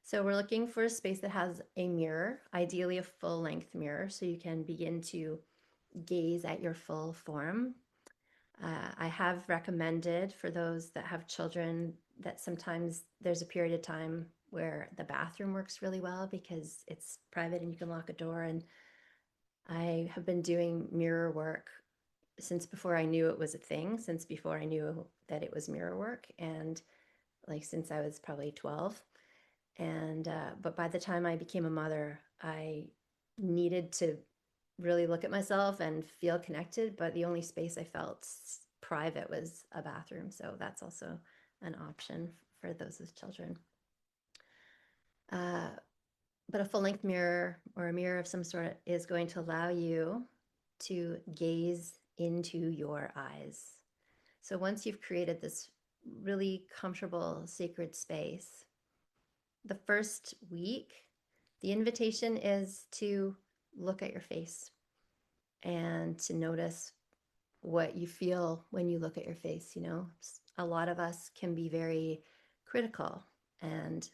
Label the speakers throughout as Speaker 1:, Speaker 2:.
Speaker 1: So we're looking for a space that has a mirror, ideally a full-length mirror, so you can begin to gaze at your full form. I have recommended for those that have children that sometimes there's a period of time where the bathroom works really well because it's private and you can lock a door. And I have been doing mirror work since before I knew it was a thing, since before I knew that it was mirror work, and like since I was probably 12. And but by the time I became a mother, I needed to really look at myself and feel connected, but the only space I felt private was a bathroom. So that's also an option for those with children. Uh, but a full length mirror or a mirror of some sort is going to allow you to gaze into your eyes. So once you've created this really comfortable, sacred space, the first week, the invitation is to look at your face and to notice what you feel when you look at your face. You know, a lot of us can be very critical, and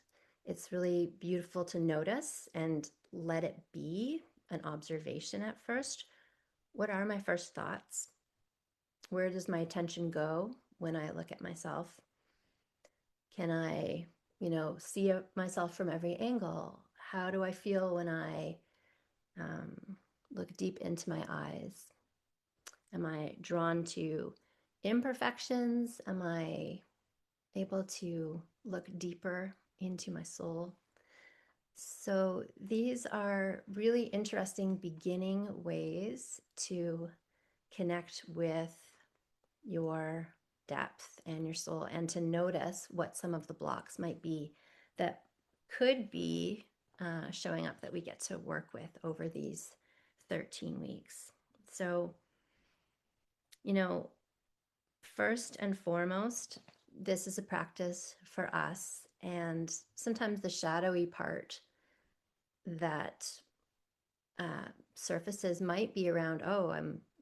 Speaker 1: it's really beautiful to notice and let it be an observation at first. What are my first thoughts? Where does my attention go when I look at myself? Can I, see myself from every angle? How do I feel when I look deep into my eyes? Am I drawn to imperfections? Am I able to look deeper into my soul? So these are really interesting beginning ways to connect with your depth and your soul, and to notice what some of the blocks might be that could be showing up that we get to work with over these 13 weeks. So, first and foremost, this is a practice for us. And sometimes the shadowy part that surfaces might be around, oh,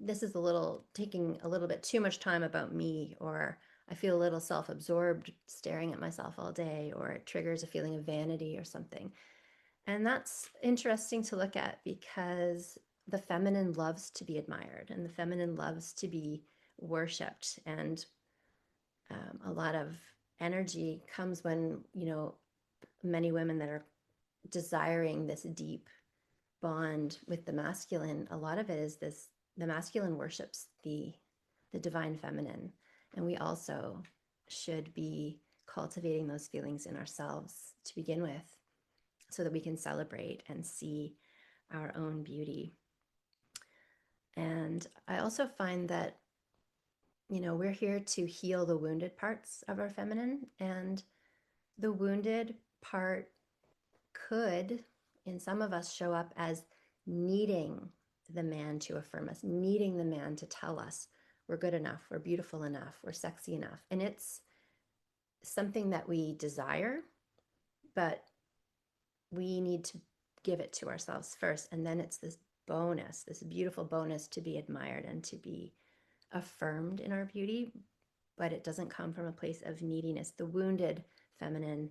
Speaker 1: this is taking a little bit too much time about me, or I feel a little self-absorbed staring at myself all day, or it triggers a feeling of vanity or something. And that's interesting to look at because the feminine loves to be admired and the feminine loves to be worshipped. And a lot of energy comes when, many women that are desiring this deep bond with the masculine, a lot of it is this: the masculine worships the divine feminine, and we also should be cultivating those feelings in ourselves to begin with so that we can celebrate and see our own beauty. And I also find that we're here to heal the wounded parts of our feminine, and the wounded part could, in some of us, show up as needing the man to affirm us, needing the man to tell us we're good enough, we're beautiful enough, we're sexy enough. And it's something that we desire, but we need to give it to ourselves first. And then it's this bonus, this beautiful bonus to be admired and to be affirmed in our beauty. But it doesn't come from a place of neediness. The wounded feminine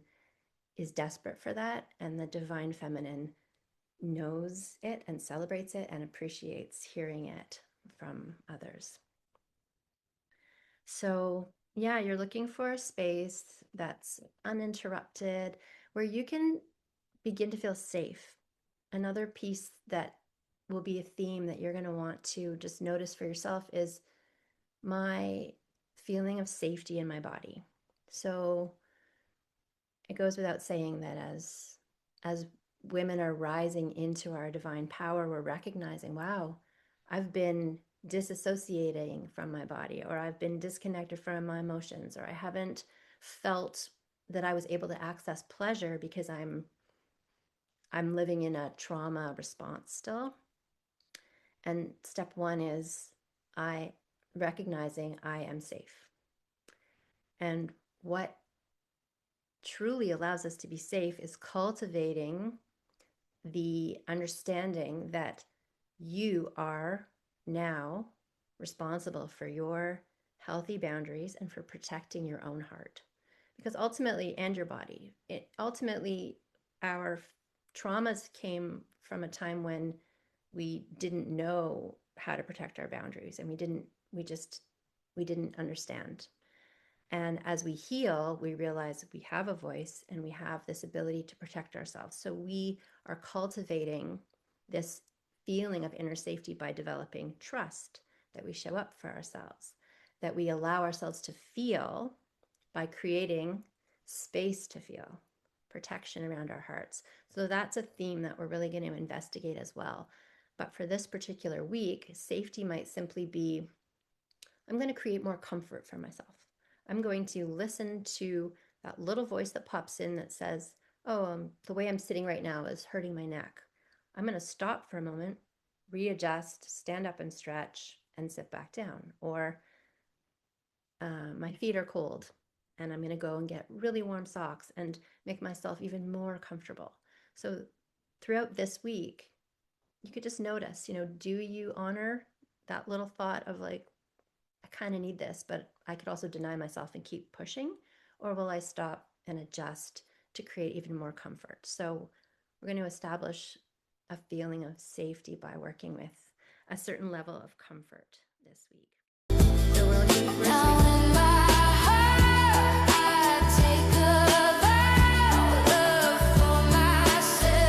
Speaker 1: is desperate for that, and the divine feminine knows it and celebrates it and appreciates hearing it from others. So, yeah, you're looking for a space that's uninterrupted where you can begin to feel safe. Another piece that will be a theme that you're going to want to just notice for yourself is my feeling of safety in my body. So, it goes without saying that as women are rising into our divine power, we're recognizing, wow, I've been disassociating from my body, or I've been disconnected from my emotions, or I haven't felt that I was able to access pleasure because I'm living in a trauma response still. And step one is I recognizing I am safe. And what truly allows us to be safe is cultivating the understanding that you are now responsible for your healthy boundaries and for protecting your own heart. Because ultimately, and your body, it ultimately, our traumas came from a time when we didn't know how to protect our boundaries, and we didn't understand. And as we heal, we realize we have a voice and we have this ability to protect ourselves. So we are cultivating this feeling of inner safety by developing trust, that we show up for ourselves, that we allow ourselves to feel by creating space to feel, protection around our hearts. So that's a theme that we're really going to investigate as well. But for this particular week, safety might simply be, I'm going to create more comfort for myself. I'm going to listen to that little voice that pops in that says, oh, the way I'm sitting right now is hurting my neck. I'm going to stop for a moment, readjust, stand up and stretch, and sit back down. Or my feet are cold and I'm going to go and get really warm socks and make myself even more comfortable. So throughout this week, you could just notice, do you honor that little thought of like, I kind of need this, but I could also deny myself and keep pushing? Or will I stop and adjust to create even more comfort? So we're going to establish a feeling of safety by working with a certain level of comfort this week.